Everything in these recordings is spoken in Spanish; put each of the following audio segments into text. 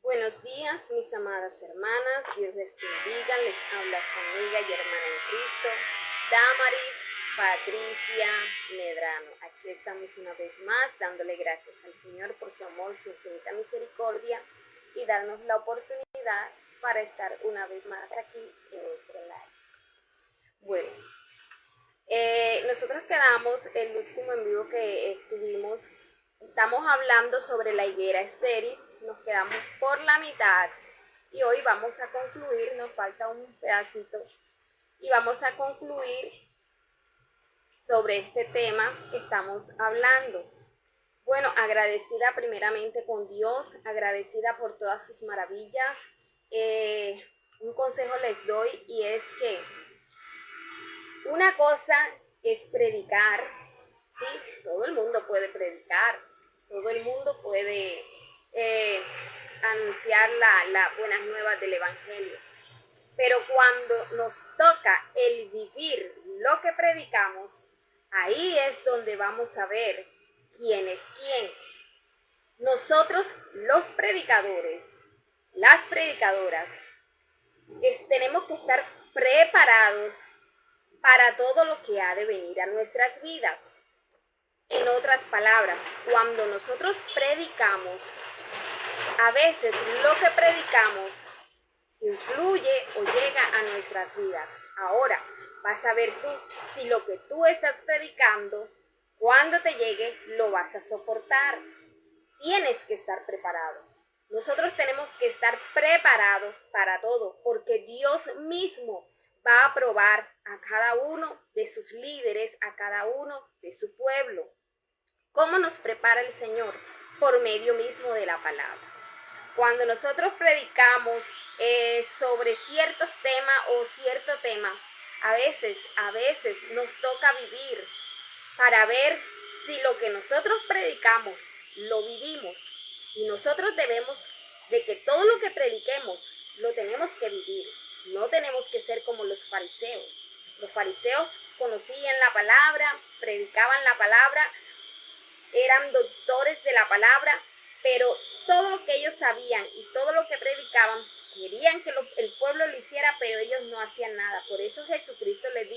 Buenos días, mis amadas hermanas, Dios les bendiga, les habla su amiga y hermana en Cristo, Damaris Patricia Medrano. Aquí estamos una vez más dándole gracias al Señor por su amor, su infinita misericordia y darnos la oportunidad para estar una vez más aquí en nuestro live. Bueno, nosotros quedamos el último en vivo que estuvimos. Estamos hablando sobre la higuera estéril, nos quedamos por la mitad y hoy vamos a concluir, nos falta un pedacito y vamos a concluir sobre este tema que estamos hablando. Bueno, agradecida primeramente con Dios, agradecida por todas sus maravillas. Un consejo les doy y es que una cosa es predicar, ¿sí? Todo el mundo puede predicar. Todo el mundo puede anunciar las buenas nuevas del Evangelio. Pero cuando nos toca el vivir lo que predicamos, ahí es donde vamos a ver quién es quién. Nosotros, los predicadores, las predicadoras, tenemos que estar preparados para todo lo que ha de venir a nuestras vidas. En otras palabras, cuando nosotros predicamos, a veces lo que predicamos influye o llega a nuestras vidas. Ahora, vas a ver tú si lo que tú estás predicando, cuando te llegue, lo vas a soportar. Tienes que estar preparado. Nosotros tenemos que estar preparados para todo, porque Dios mismo va a probar a cada uno de sus líderes, a cada uno de su pueblo. ¿Cómo nos prepara el Señor? Por medio mismo de la palabra. Cuando nosotros predicamos sobre ciertos temas o cierto tema, a veces nos toca vivir para ver si lo que nosotros predicamos lo vivimos. Y nosotros debemos de que todo lo que prediquemos lo tenemos que vivir. No tenemos que ser como los fariseos. Los fariseos conocían la palabra, predicaban la palabra, eran doctores de la palabra, pero todo lo que ellos sabían y todo lo que predicaban, querían que el pueblo lo hiciera, pero ellos no hacían nada. Por eso Jesucristo les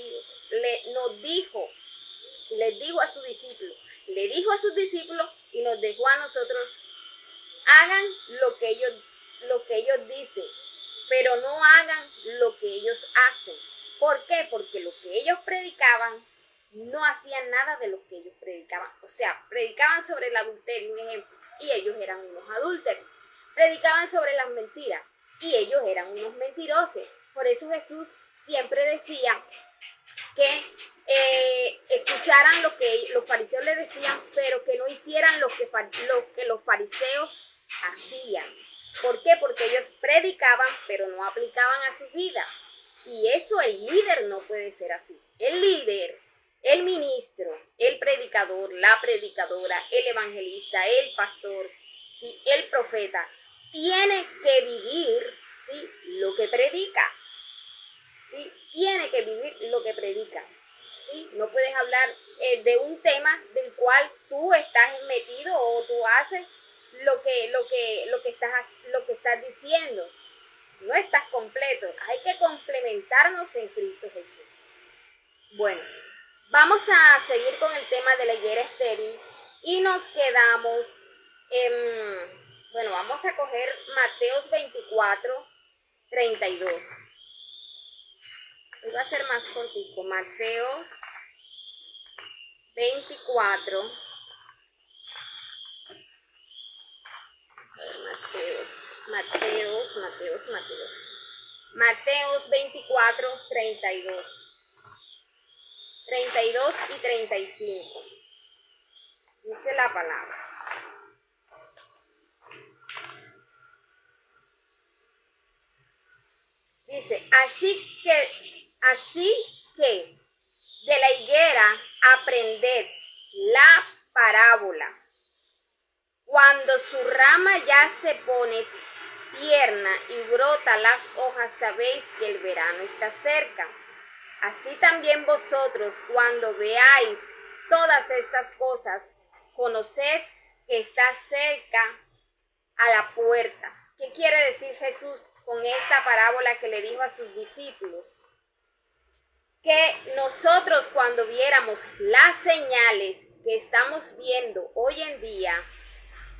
dijo a sus discípulos y nos dejó a nosotros: hagan lo que ellos dicen, pero no hagan lo que ellos hacen. ¿Por qué? Porque lo que ellos predicaban no hacían nada de lo que ellos predicaban. O sea, predicaban sobre el adulterio, un ejemplo, y ellos eran unos adúlteros. Predicaban sobre las mentiras y ellos eran unos mentirosos. Por eso Jesús siempre decía que escucharan lo que los fariseos le decían, pero que no hicieran lo que los fariseos hacían. ¿Por qué? Porque ellos predicaban, pero no aplicaban a su vida. Y eso el líder no puede ser así. El líder, el ministro, el predicador, la predicadora, el evangelista, el pastor, ¿sí?, el profeta, tiene que vivir, ¿sí?, lo que predica. ¿Sí? Tiene que vivir lo que predica. ¿Sí? No puedes hablar de un tema del cual tú estás metido o tú haces lo que estás diciendo. No estás completo. Hay que complementarnos en Cristo Jesús. Bueno, vamos a seguir con el tema de la higuera estéril y nos quedamos vamos a coger Mateos 24, 32. Hoy va a ser más cortico. Mateos 24. Mateos 24, 32. 32 y 35. Dice la palabra. Dice, así que de la higuera aprended la parábola. Cuando su rama ya se pone tierna y brota las hojas, sabéis que el verano está cerca. Así también vosotros, cuando veáis todas estas cosas, conoced que está cerca a la puerta, ¿Qué quiere decir Jesús con esta parábola que le dijo a sus discípulos? Que nosotros cuando viéramos las señales que estamos viendo hoy en día,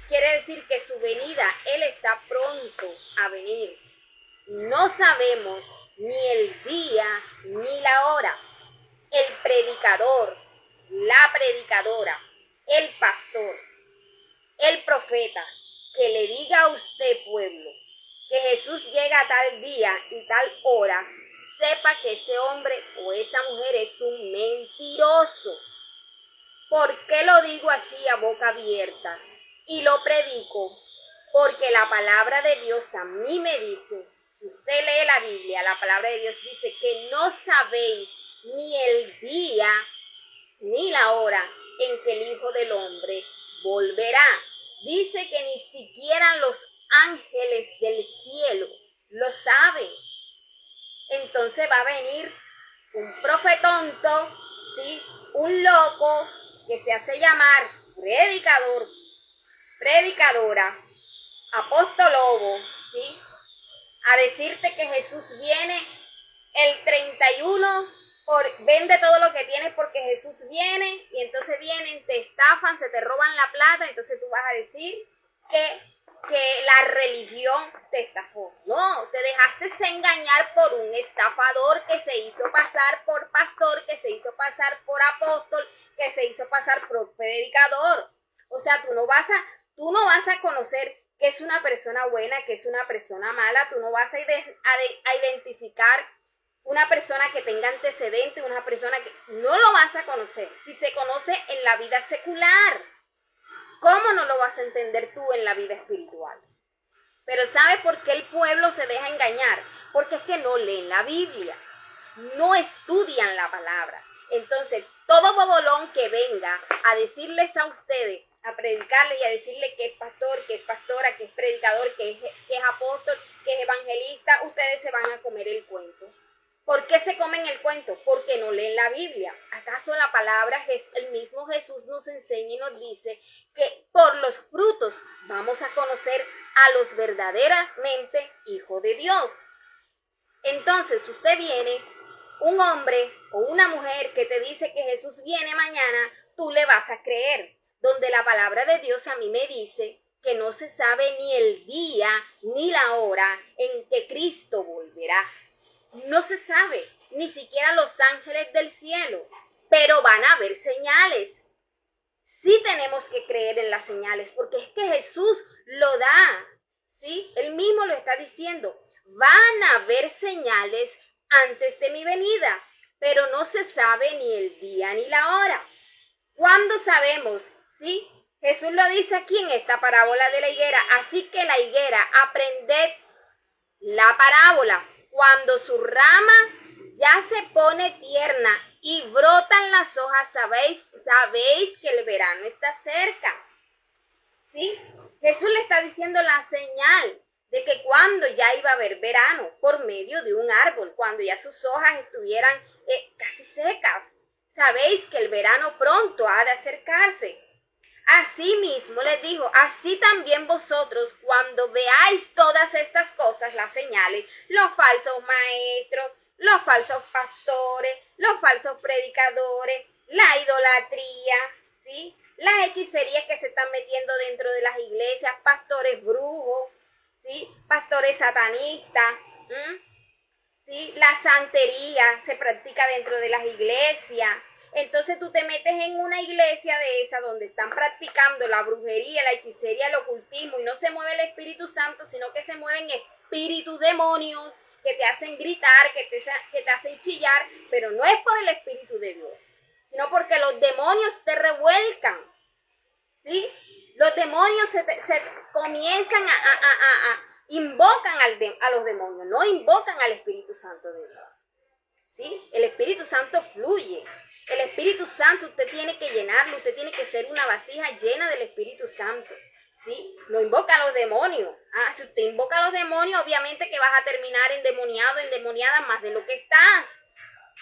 quiere decir que su venida, Él está pronto a venir. No sabemos ni el día ni la hora. El predicador, la predicadora, el pastor, el profeta, que le diga a usted, pueblo, que Jesús llega a tal día y tal hora, sepa que ese hombre o esa mujer es un mentiroso. ¿Por qué lo digo así a boca abierta? Y lo predico porque la palabra de Dios a mí me dice, si usted lee la Biblia, la palabra de Dios dice que no sabéis ni el día ni la hora en que el Hijo del Hombre volverá. Dice que ni siquiera los ángeles del cielo lo saben. Entonces va a venir un profetonto, ¿sí? Un loco que se hace llamar predicador, predicadora, apóstolobo, ¿sí? A decirte que Jesús viene el 31, vende todo lo que tienes porque Jesús viene, y entonces vienen, te estafan, se te roban la plata, entonces tú vas a decir que la religión te estafó. No, te dejaste engañar por un estafador que se hizo pasar por pastor, que se hizo pasar por apóstol, que se hizo pasar por predicador. O sea, tú no vas a conocer que es una persona buena, que es una persona mala. Tú no vas a identificar una persona que tenga antecedentes, una persona que no lo vas a conocer. Si se conoce en la vida secular, ¿cómo no lo vas a entender tú en la vida espiritual? Pero ¿sabe por qué el pueblo se deja engañar? Porque es que no leen la Biblia, no estudian la palabra. Entonces, todo bobolón que venga a decirles a ustedes, a predicarles y a decirles que es pastor, que es pastora, que es predicador, que es apóstol, que es evangelista, ustedes se van a comer el cuento. ¿Por qué se comen el cuento? Porque no leen la Biblia. ¿Acaso la palabra, el mismo Jesús nos enseña y nos dice que por los frutos vamos a conocer a los verdaderamente hijos de Dios? Entonces usted viene, un hombre o una mujer que te dice que Jesús viene mañana, tú le vas a creer. Donde la palabra de Dios a mí me dice que no se sabe ni el día ni la hora en que Cristo volverá. No se sabe, ni siquiera los ángeles del cielo, pero van a haber señales. Sí tenemos que creer en las señales, porque es que Jesús lo da, ¿sí? Él mismo lo está diciendo. Van a haber señales antes de mi venida, pero no se sabe ni el día ni la hora. ¿Cuándo sabemos? ¿Sí? Jesús lo dice aquí en esta parábola de la higuera. Así que la higuera, aprended la parábola. Cuando su rama ya se pone tierna y brotan las hojas, sabéis que el verano está cerca. ¿Sí? Jesús le está diciendo la señal de que cuando ya iba a haber verano por medio de un árbol, cuando ya sus hojas estuvieran casi secas. Sabéis que el verano pronto ha de acercarse. Así mismo les dijo, así también vosotros cuando veáis todas estas cosas, las señales, los falsos maestros, los falsos pastores, los falsos predicadores, la idolatría, ¿sí? Las hechicerías que se están metiendo dentro de las iglesias, pastores brujos, ¿sí? Pastores satanistas, ¿sí? La santería se practica dentro de las iglesias. Entonces tú te metes en una iglesia de esa donde están practicando la brujería, la hechicería, el ocultismo y no se mueve el Espíritu Santo, sino que se mueven espíritus demonios que te hacen gritar, que te hacen chillar, pero no es por el Espíritu de Dios, sino porque los demonios te revuelcan, ¿sí? Los demonios se comienzan invocan a los demonios, no invocan al Espíritu Santo de Dios, ¿sí? El Espíritu Santo fluye. El Espíritu Santo usted tiene que llenarlo, usted tiene que ser una vasija llena del Espíritu Santo, ¿sí? No invoca a los demonios. Si usted invoca a los demonios, obviamente que vas a terminar endemoniado, endemoniada más de lo que estás.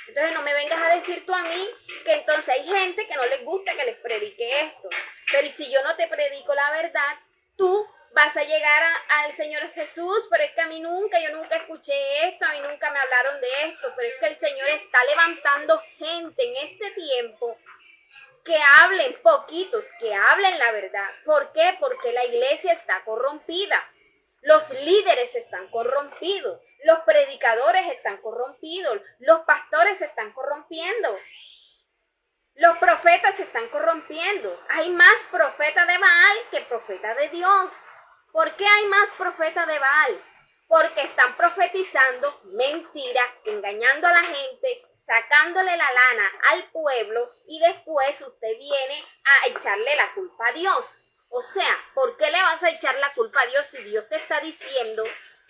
Entonces no me vengas a decir tú a mí que entonces hay gente que no les gusta que les predique esto. Pero si yo no te predico la verdad, tú vas vas a llegar al Señor Jesús, pero es que yo nunca escuché esto, a mí nunca me hablaron de esto, pero es que el Señor está levantando gente en este tiempo que hablen poquitos, que hablen la verdad. ¿Por qué? Porque la iglesia está corrompida. Los líderes están corrompidos, los predicadores están corrompidos, los pastores se están corrompiendo, los profetas se están corrompiendo. Hay más profetas de Baal que profetas de Dios. ¿Por qué hay más profetas de Baal? Porque están profetizando mentira, engañando a la gente, sacándole la lana al pueblo y después usted viene a echarle la culpa a Dios. O sea, ¿por qué le vas a echar la culpa a Dios si Dios te está diciendo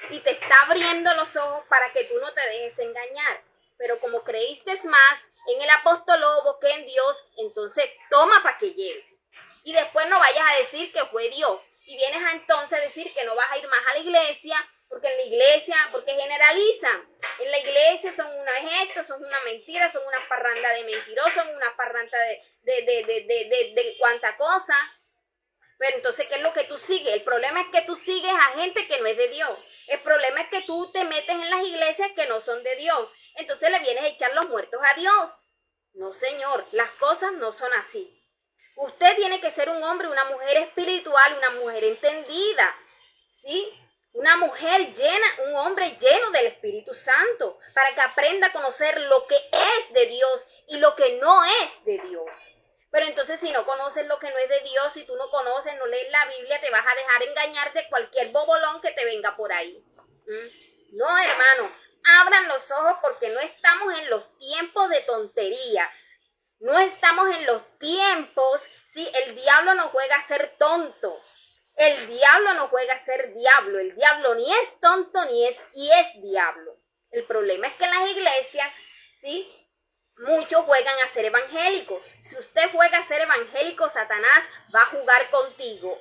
y te está abriendo los ojos para que tú no te dejes engañar? Pero como creíste más en el apóstol Lobo que en Dios, entonces toma para que lleves. Y después no vayas a decir que fue Dios. Y vienes a entonces a decir que no vas a ir más a la iglesia, porque generalizan. En la iglesia son una esto, son una mentira, son una parranda de mentirosos, son una parranda de cuanta cosa. Pero entonces, ¿qué es lo que tú sigues? El problema es que tú sigues a gente que no es de Dios. El problema es que tú te metes en las iglesias que no son de Dios. Entonces le vienes a echar los muertos a Dios. No, señor, las cosas no son así. Usted tiene que ser un hombre, una mujer espiritual, una mujer entendida, ¿sí? Una mujer llena, un hombre lleno del Espíritu Santo, para que aprenda a conocer lo que es de Dios y lo que no es de Dios. Pero entonces si no conoces lo que no es de Dios, si tú no conoces, no lees la Biblia, te vas a dejar engañar de cualquier bobolón que te venga por ahí. No, hermano, abran los ojos porque no estamos en los tiempos de tonterías. No estamos en los tiempos, ¿sí? El diablo no juega a ser tonto. El diablo no juega a ser diablo. El diablo ni es tonto ni es diablo. El problema es que en las iglesias, ¿sí? Muchos juegan a ser evangélicos. Si usted juega a ser evangélico, Satanás va a jugar contigo.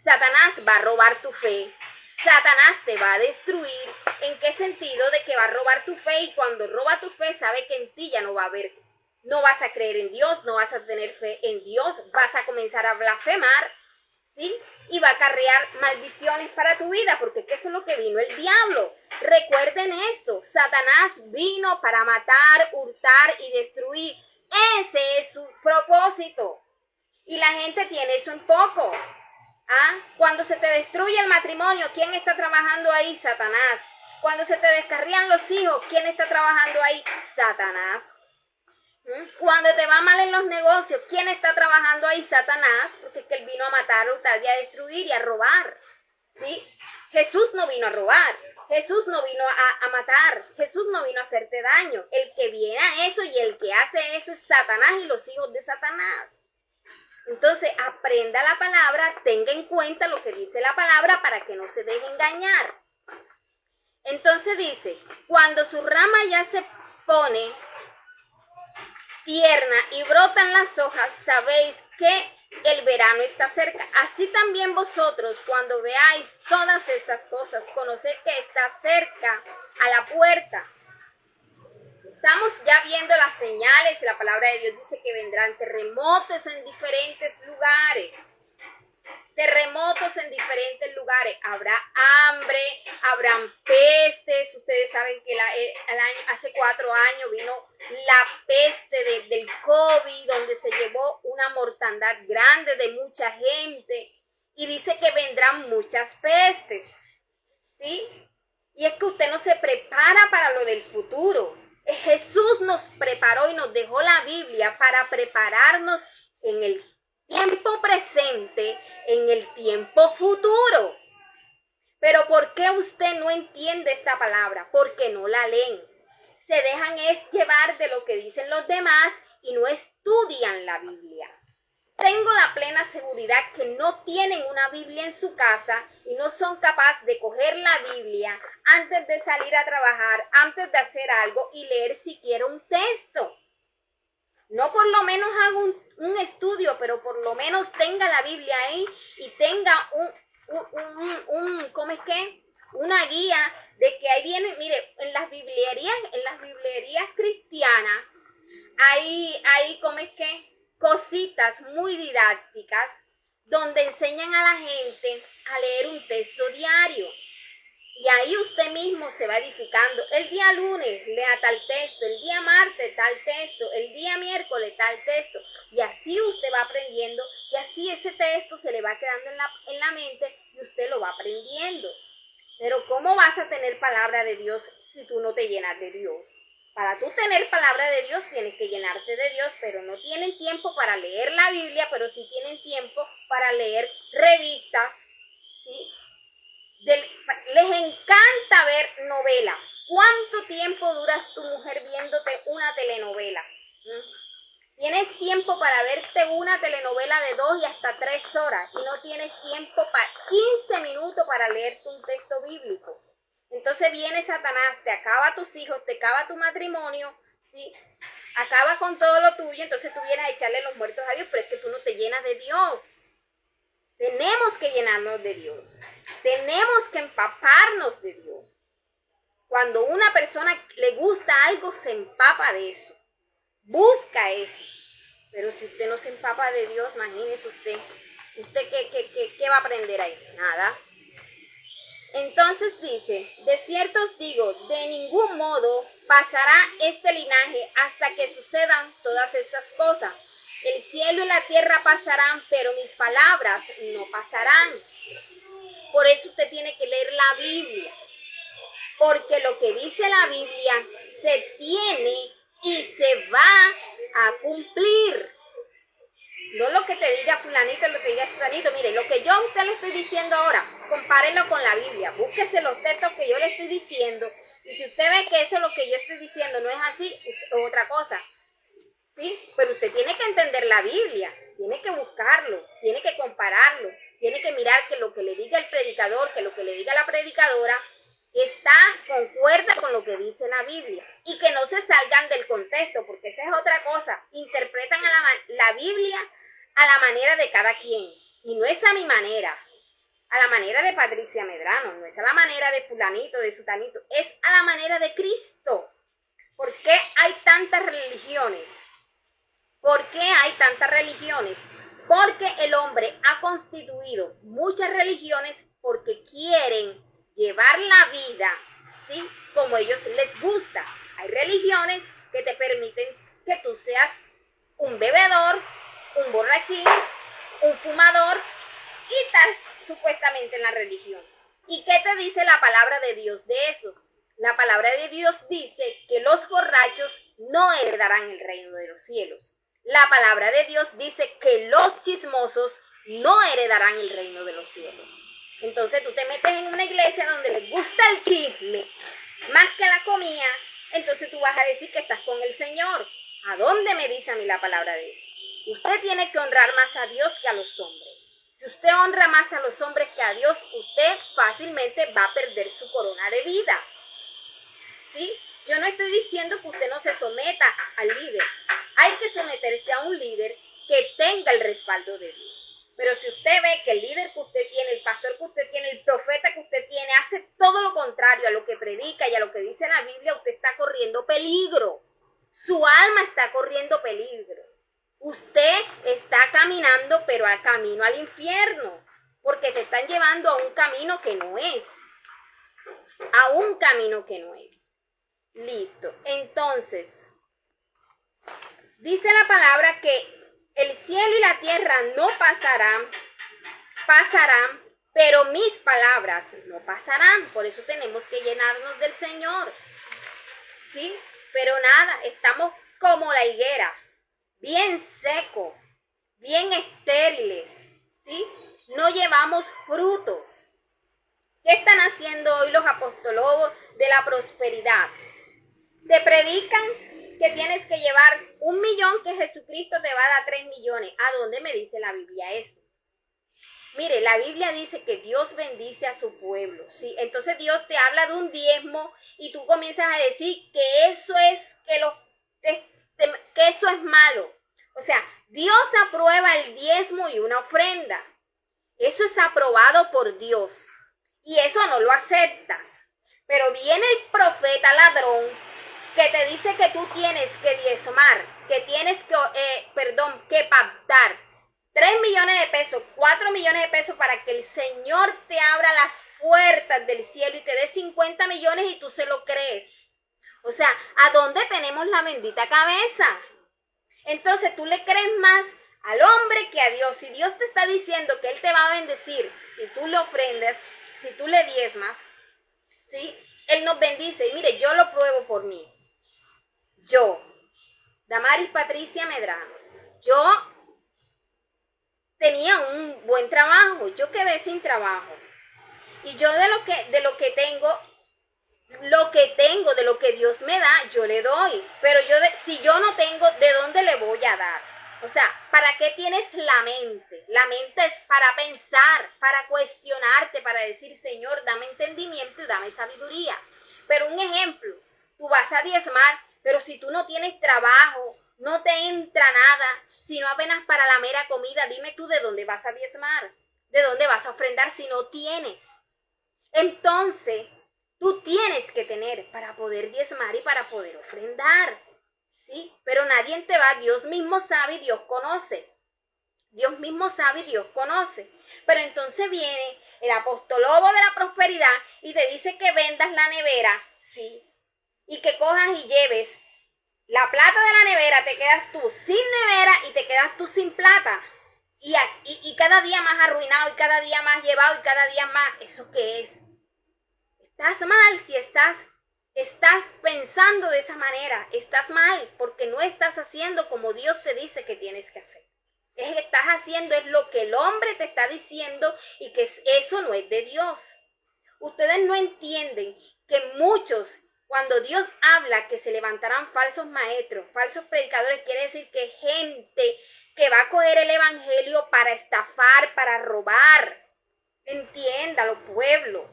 Satanás va a robar tu fe. Satanás te va a destruir. ¿En qué sentido? De que va a robar tu fe y cuando roba tu fe sabe que en ti ya no va a haber. No vas a creer en Dios, no vas a tener fe en Dios, vas a comenzar a blasfemar, ¿sí? Y va a acarrear maldiciones para tu vida, porque eso es lo que vino el diablo. Recuerden esto, Satanás vino para matar, hurtar y destruir. Ese es su propósito. Y la gente tiene eso en poco. Cuando se te destruye el matrimonio, ¿quién está trabajando ahí? Satanás. Cuando se te descarrían los hijos, ¿quién está trabajando ahí? Satanás. Cuando te va mal en los negocios, ¿quién está trabajando ahí? Satanás, porque es que él vino a matar, a hurtar y a destruir y a robar, ¿sí? Jesús no vino a robar, Jesús no vino a matar, Jesús no vino a hacerte daño. El que viene a eso y el que hace eso es Satanás y los hijos de Satanás. Entonces, aprenda la palabra, tenga en cuenta lo que dice la palabra para que no se deje engañar. Entonces dice, cuando su rama ya se pone tierna y brotan las hojas, sabéis que el verano está cerca. Así también vosotros, cuando veáis todas estas cosas, conoced que está cerca a la puerta. Estamos ya viendo las señales. La palabra de Dios dice que vendrán terremotos en diferentes lugares. Terremotos en diferentes lugares. Habrá hambre, habrán pestes. Ustedes saben que hace 4 años vino la peste del COVID, donde se llevó una mortandad grande de mucha gente. Y dice que vendrán muchas pestes, ¿sí? Y es que usted no se prepara para lo del futuro. Jesús nos preparó y nos dejó la Biblia para prepararnos en el tiempo presente, en el tiempo futuro. Pero ¿por qué usted no entiende esta palabra? Porque no la leen. Se dejan llevar de lo que dicen los demás y no estudian la Biblia. Tengo la plena seguridad que no tienen una Biblia en su casa y no son capaces de coger la Biblia antes de salir a trabajar, antes de hacer algo y leer siquiera un texto. No por lo menos haga un estudio, pero por lo menos tenga la Biblia ahí y tenga ¿cómo es que? Una guía de que ahí viene, mire, en las biblierías cristianas, hay ¿cómo es que? Cositas muy didácticas donde enseñan a la gente a leer un texto diario. Y ahí usted mismo se va edificando. El día lunes lea tal texto, el día martes tal texto, el día miércoles tal texto. Y así usted va aprendiendo y así ese texto se le va quedando en la mente y usted lo va aprendiendo. Pero ¿cómo vas a tener palabra de Dios si tú no te llenas de Dios? Para tú tener palabra de Dios tienes que llenarte de Dios, pero no tienen tiempo para leer la Biblia, pero sí tienen tiempo para leer revistas, ¿sí? Les encanta ver novelas. ¿Cuánto tiempo duras tu mujer viéndote una telenovela? Tienes tiempo para verte una telenovela de 2 y hasta 3 horas y no tienes tiempo para 15 minutos para leerte un texto bíblico. Entonces viene Satanás, te acaba a tus hijos, te acaba tu matrimonio, ¿sí? Acaba con todo lo tuyo, entonces tú vienes a echarle los muertos a Dios, pero es que tú no te llenas de Dios. Tenemos que llenarnos de Dios. Tenemos que empaparnos de Dios. Cuando una persona le gusta algo, se empapa de eso. Busca eso. Pero si usted no se empapa de Dios, imagínese usted ¿qué va a aprender ahí? Nada. Entonces dice, de cierto os digo, de ningún modo pasará este linaje hasta que sucedan todas estas cosas. El cielo y la tierra pasarán, pero mis palabras no pasarán. Por eso usted tiene que leer la Biblia. Porque lo que dice la Biblia se tiene y se va a cumplir. No lo que te diga fulanito, lo que diga fulanito. Mire, lo que yo a usted le estoy diciendo ahora, compárelo con la Biblia. Búsquese los textos que yo le estoy diciendo. Y si usted ve que eso es lo que yo estoy diciendo no es así, es otra cosa. ¿Sí? Pero usted tiene que entender la Biblia, tiene que buscarlo, tiene que compararlo, tiene que mirar que lo que le diga el predicador, que lo que le diga la predicadora, concuerda con lo que dice la Biblia. Y que no se salgan del contexto, porque esa es otra cosa. Interpretan la Biblia a la manera de cada quien. Y no es a mi manera, a la manera de Patricia Medrano, no es a la manera de fulanito, de sutanito, es a la manera de Cristo. ¿Por qué hay tantas religiones? ¿Por qué hay tantas religiones? Porque el hombre ha constituido muchas religiones porque quieren llevar la vida, ¿sí?, como a ellos les gusta. Hay religiones que te permiten que tú seas un bebedor, un borrachín, un fumador y estás supuestamente en la religión. ¿Y qué te dice la palabra de Dios de eso? La palabra de Dios dice que los borrachos no heredarán el reino de los cielos. La palabra de Dios dice que los chismosos no heredarán el reino de los cielos. Entonces tú te metes en una iglesia donde les gusta el chisme más que la comida, entonces tú vas a decir que estás con el Señor. ¿A dónde me dice a mí la palabra de Dios? Usted tiene que honrar más a Dios que a los hombres. Si usted honra más a los hombres que a Dios, usted fácilmente va a perder su corona de vida. ¿Sí? Yo no estoy diciendo que usted no se someta al líder. Hay que someterse a un líder que tenga el respaldo de Dios. Pero si usted ve que el líder que usted tiene, el pastor que usted tiene, el profeta que usted tiene, hace todo lo contrario a lo que predica y a lo que dice la Biblia, usted está corriendo peligro. Su alma está corriendo peligro. Usted está caminando, pero al camino al infierno, porque te están llevando a un camino que no es. A un camino que no es. Listo. Entonces, dice la palabra que el cielo y la tierra no pasarán, pero mis palabras no pasarán. Por eso tenemos que llenarnos del Señor. ¿Sí? Pero nada, estamos como la higuera, bien seco, bien estériles, ¿sí? No llevamos frutos. ¿Qué están haciendo hoy los apostólogos de la prosperidad? Te predican que tienes que llevar 1 millón, que Jesucristo te va a dar 3 millones. ¿A dónde me dice la Biblia eso? Mire, la Biblia dice que Dios bendice a su pueblo, ¿sí? Entonces Dios te habla de un diezmo y tú comienzas a decir que eso es, que eso es malo. O sea, Dios aprueba el diezmo y una ofrenda. Eso es aprobado por Dios y eso no lo aceptas. Pero viene el profeta ladrón que te dice que tú tienes que diezmar, que tienes que pactar. 3 millones de pesos, 4 millones de pesos para que el Señor te abra las puertas del cielo y te dé 50 millones y tú se lo crees. O sea, ¿a dónde tenemos la bendita cabeza? Entonces tú le crees más al hombre que a Dios. Si Dios te está diciendo que Él te va a bendecir, si tú le ofrendas, si tú le diezmas, ¿sí? Él nos bendice. Y mire, yo lo pruebo por mí. Yo, Damaris Patricia Medrano, yo tenía un buen trabajo, yo quedé sin trabajo. Y yo de lo que tengo, de lo que Dios me da, yo le doy. Pero si yo no tengo, ¿de dónde le voy a dar? O sea, ¿para qué tienes la mente? La mente es para pensar, para cuestionarte, para decir, Señor, dame entendimiento y dame sabiduría. Pero un ejemplo, tú vas a diezmar, pero si tú no tienes trabajo, no te entra nada, sino apenas para la mera comida, dime tú de dónde vas a diezmar, de dónde vas a ofrendar si no tienes. Entonces, tú tienes que tener para poder diezmar y para poder ofrendar, ¿sí? Pero nadie te va, Dios mismo sabe y Dios conoce. Dios mismo sabe y Dios conoce. Pero entonces viene el apostolobo de la prosperidad y te dice que vendas la nevera, ¿sí? Y que cojas y lleves la plata de la nevera, te quedas tú sin nevera y te quedas tú sin plata. Y cada día más arruinado, y cada día más llevado, y cada día más. ¿Eso qué es? Estás mal si estás pensando de esa manera. Estás mal porque no estás haciendo como Dios te dice que tienes que hacer. Estás haciendo es lo que el hombre te está diciendo y que eso no es de Dios. Ustedes no entienden que muchos, cuando Dios habla que se levantarán falsos maestros, falsos predicadores, quiere decir que gente que va a coger el evangelio para estafar, para robar. Entiéndalo, pueblo.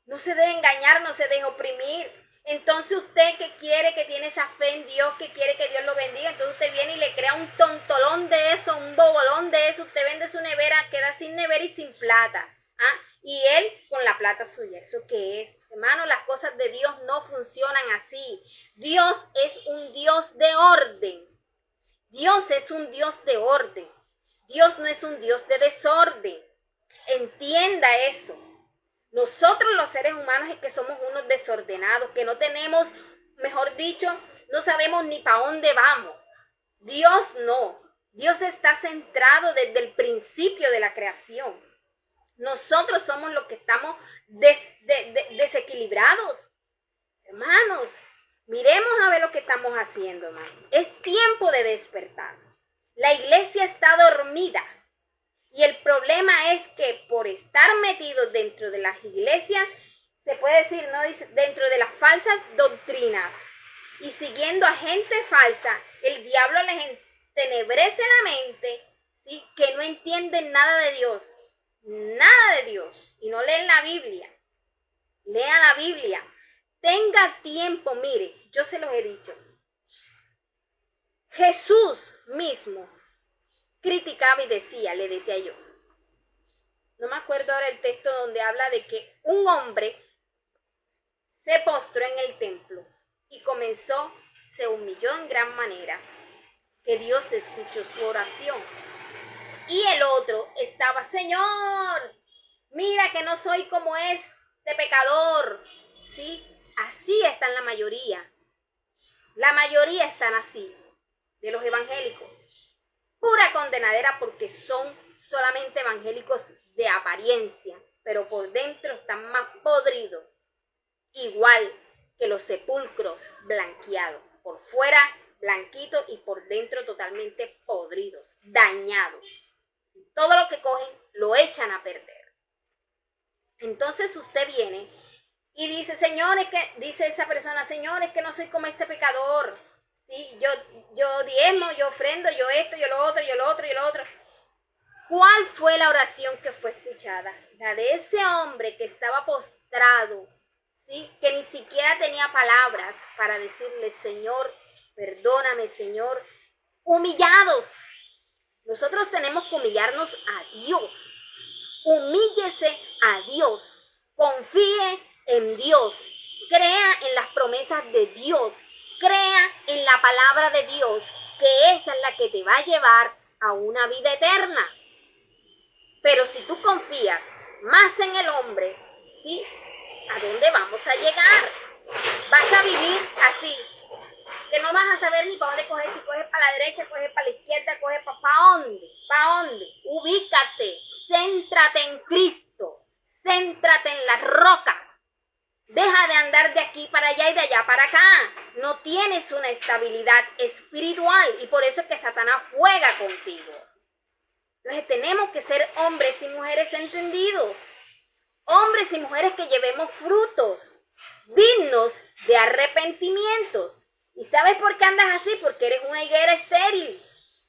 No se deje engañar, no se deje oprimir. Entonces usted que quiere, que tiene esa fe en Dios, que quiere que Dios lo bendiga, entonces usted viene y le crea un tontolón de eso, un bobolón de eso, usted vende su nevera, queda sin nevera y sin plata. Y él con la plata suya. ¿Eso qué es? Hermano, las cosas de Dios no funcionan así. Dios es un Dios de orden. Dios es un Dios de orden. Dios no es un Dios de desorden. Entienda eso. Nosotros los seres humanos es que somos unos desordenados, que no tenemos, mejor dicho, no sabemos ni para dónde vamos. Dios no. Dios está centrado desde el principio de la creación. Nosotros somos los que estamos desequilibrados. Hermanos, miremos a ver lo que estamos haciendo, hermano. Es tiempo de despertar. La iglesia está dormida. Y el problema es que por estar metidos dentro de las iglesias, se puede decir, ¿no? Dentro de las falsas doctrinas y siguiendo a gente falsa, el diablo les entenebrece la mente, ¿sí? Que no entienden nada de Dios. Nada de Dios. Y no leen la Biblia. Lean la Biblia. Tenga tiempo, mire, yo se los he dicho. Jesús mismo criticaba y le decía yo. No me acuerdo ahora el texto donde habla de que un hombre se postró en el templo y se humilló en gran manera, que Dios escuchó su oración. Y el otro estaba, Señor, mira que no soy como este pecador, ¿sí? Así están la mayoría. La mayoría están así, de los evangélicos. Pura condenadera porque son solamente evangélicos de apariencia, pero por dentro están más podridos. Igual que los sepulcros blanqueados. Por fuera blanquitos y por dentro totalmente podridos, dañados. Todo lo que cogen lo echan a perder. Entonces usted viene y dice, Señor, dice esa persona, Señor, es que no soy como este pecador. Sí, yo diezmo, yo ofrendo, yo esto, yo lo otro, yo lo otro, yo lo otro. ¿Cuál fue la oración que fue escuchada? La de ese hombre que estaba postrado, ¿sí? Que ni siquiera tenía palabras para decirle, Señor, perdóname, Señor. Humillados. Nosotros tenemos que humillarnos a Dios. Humíllese a Dios. Confíe en Dios. Crea en las promesas de Dios. Crea en la palabra de Dios, que esa es la que te va a llevar a una vida eterna. Pero si tú confías más en el hombre, ¿sí? ¿A dónde vamos a llegar? Vas a vivir así, que no vas a saber ni para dónde coger, si coges para la derecha, coges para la izquierda, coges para dónde. Ubícate, céntrate en Cristo, céntrate en la roca. Deja de andar de aquí para allá y de allá para acá. No tienes una estabilidad espiritual y por eso es que Satanás juega contigo. Entonces tenemos que ser hombres y mujeres entendidos. Hombres y mujeres que llevemos frutos dignos de arrepentimientos. ¿Y sabes por qué andas así? Porque eres una higuera estéril.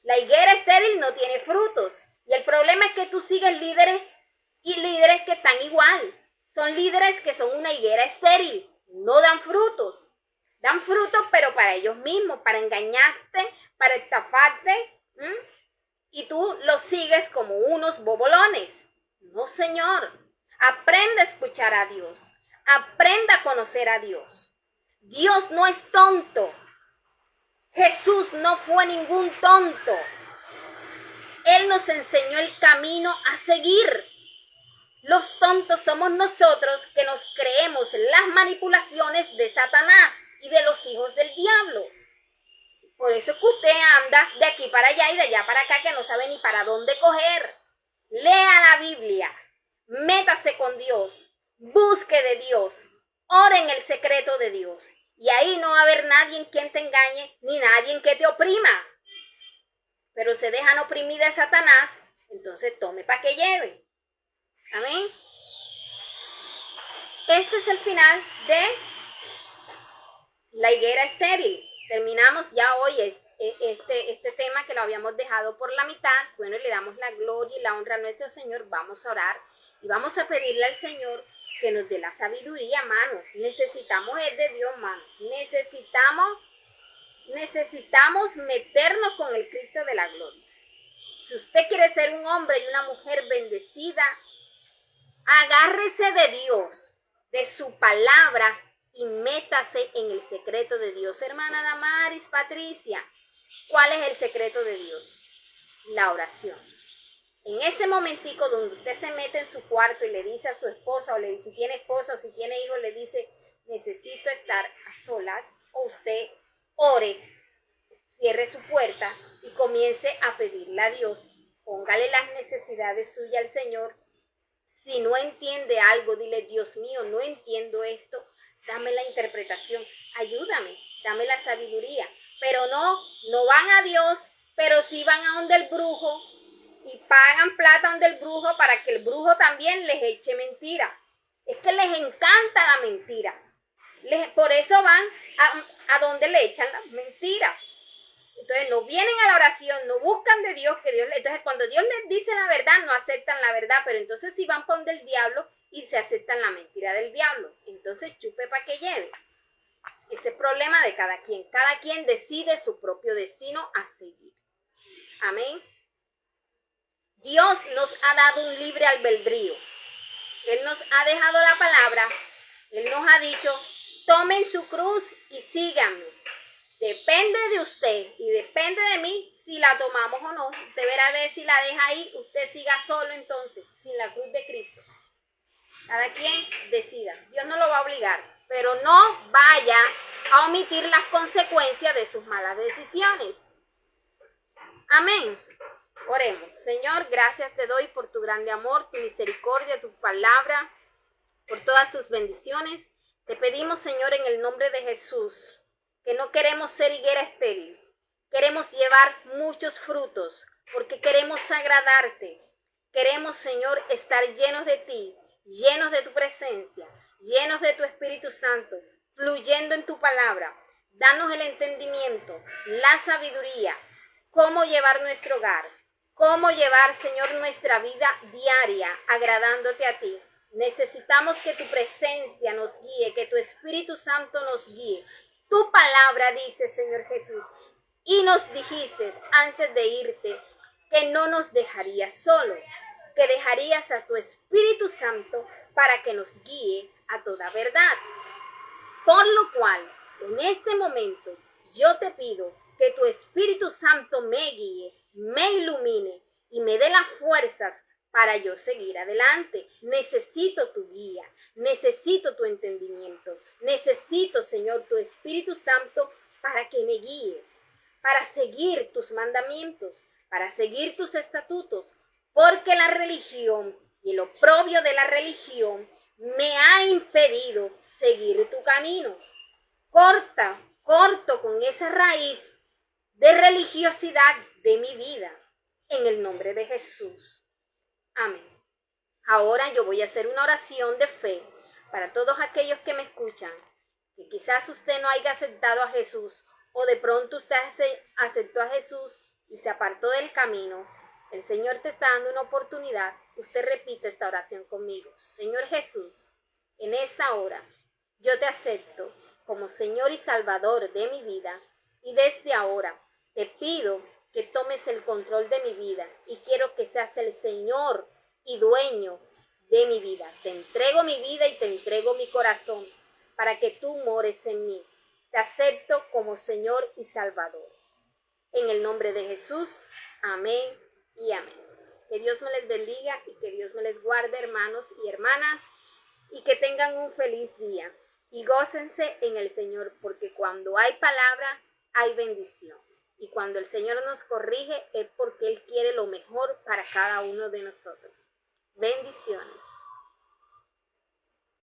La higuera estéril no tiene frutos. Y el problema es que tú sigues líderes y líderes que están igual. Son líderes que son una higuera estéril. No dan frutos. Dan frutos pero para ellos mismos, para engañarte, para estafarte. Y tú los sigues como unos bobolones. No, señor. Aprenda a escuchar a Dios. Aprenda a conocer a Dios. Dios no es tonto. Jesús no fue ningún tonto. Él nos enseñó el camino a seguir. Los tontos somos nosotros que nos creemos las manipulaciones de Satanás y de los hijos del diablo. Por eso es que usted anda de aquí para allá y de allá para acá que no sabe ni para dónde coger. Lea la Biblia, métase con Dios, busque de Dios, ore en el secreto de Dios. Y ahí no va a haber nadie en quien te engañe ni nadie en que te oprima. Pero se dejan oprimir de Satanás, entonces tome para que lleve. Amén. Este es el final de la higuera estéril. Terminamos ya hoy este tema que lo habíamos dejado por la mitad. Bueno, le damos la gloria y la honra a nuestro Señor. Vamos a orar y vamos a pedirle al Señor que nos dé la sabiduría, mano. Necesitamos el de Dios, mano. Necesitamos meternos con el Cristo de la gloria. Si usted quiere ser un hombre y una mujer bendecida, agárrese de Dios, de su palabra y métase en el secreto de Dios. Hermana Damaris, Patricia, ¿cuál es el secreto de Dios? La oración. En ese momentico donde usted se mete en su cuarto y le dice a su esposa, o le dice, si tiene esposa o si tiene hijos, le dice, necesito estar a solas, o usted ore, cierre su puerta y comience a pedirle a Dios, póngale las necesidades suyas al Señor. Si no entiende algo, dile, Dios mío, no entiendo esto, dame la interpretación, ayúdame, dame la sabiduría. Pero no van a Dios, pero sí van a donde el brujo y pagan plata donde el brujo para que el brujo también les eche mentira. Es que les encanta la mentira. Por eso van a donde le echan la mentira. Entonces no vienen a la oración, no buscan de Dios, entonces cuando Dios les dice la verdad, no aceptan la verdad, pero entonces sí van por donde el diablo y se aceptan la mentira del diablo. Entonces chupe para que lleve. Ese es el problema de cada quien decide su propio destino a seguir. Amén. Dios nos ha dado un libre albedrío. Él nos ha dejado la palabra, Él nos ha dicho, tomen su cruz y síganme. Depende de usted y depende de mí si la tomamos o no. Usted verá ver si la deja ahí, usted siga solo entonces, sin la cruz de Cristo. Cada quien decida. Dios no lo va a obligar, pero no vaya a omitir las consecuencias de sus malas decisiones. Amén. Oremos. Señor, gracias te doy por tu grande amor, tu misericordia, tu palabra, por todas tus bendiciones. Te pedimos, Señor, en el nombre de Jesús, que no queremos ser higuera estéril, queremos llevar muchos frutos, porque queremos agradarte. Queremos, Señor, estar llenos de ti, llenos de tu presencia, llenos de tu Espíritu Santo, fluyendo en tu palabra. Danos el entendimiento, la sabiduría, cómo llevar nuestro hogar, cómo llevar, Señor, nuestra vida diaria, agradándote a ti. Necesitamos que tu presencia nos guíe, que tu Espíritu Santo nos guíe. Tu palabra dice, Señor Jesús, y nos dijiste antes de irte que no nos dejarías solo, que dejarías a tu Espíritu Santo para que nos guíe a toda verdad. Por lo cual, en este momento, yo te pido que tu Espíritu Santo me guíe me ilumine y me dé las fuerzas para yo seguir adelante. Necesito tu guía, necesito tu entendimiento, necesito, Señor, tu Espíritu Santo para que me guíe, para seguir tus mandamientos, para seguir tus estatutos, porque la religión y el oprobio de la religión me ha impedido seguir tu camino. Corto con esa raíz de religiosidad de mi vida, en el nombre de Jesús. Amén. Ahora yo voy a hacer una oración de fe para todos aquellos que me escuchan, que quizás usted no haya aceptado a Jesús, o de pronto usted aceptó a Jesús y se apartó del camino. El Señor te está dando una oportunidad. Usted repite esta oración conmigo. Señor Jesús, en esta hora yo te acepto como Señor y Salvador de mi vida, y desde ahora te pido que tomes el control de mi vida y quiero que seas el Señor y dueño de mi vida. Te entrego mi vida y te entrego mi corazón para que tú mores en mí. Te acepto como Señor y Salvador. En el nombre de Jesús, amén y amén. Que Dios me les bendiga y que Dios me les guarde, hermanos y hermanas, y que tengan un feliz día. Y gócense en el Señor, porque cuando hay palabra, hay bendición. Y cuando el Señor nos corrige, es porque Él quiere lo mejor para cada uno de nosotros. Bendiciones.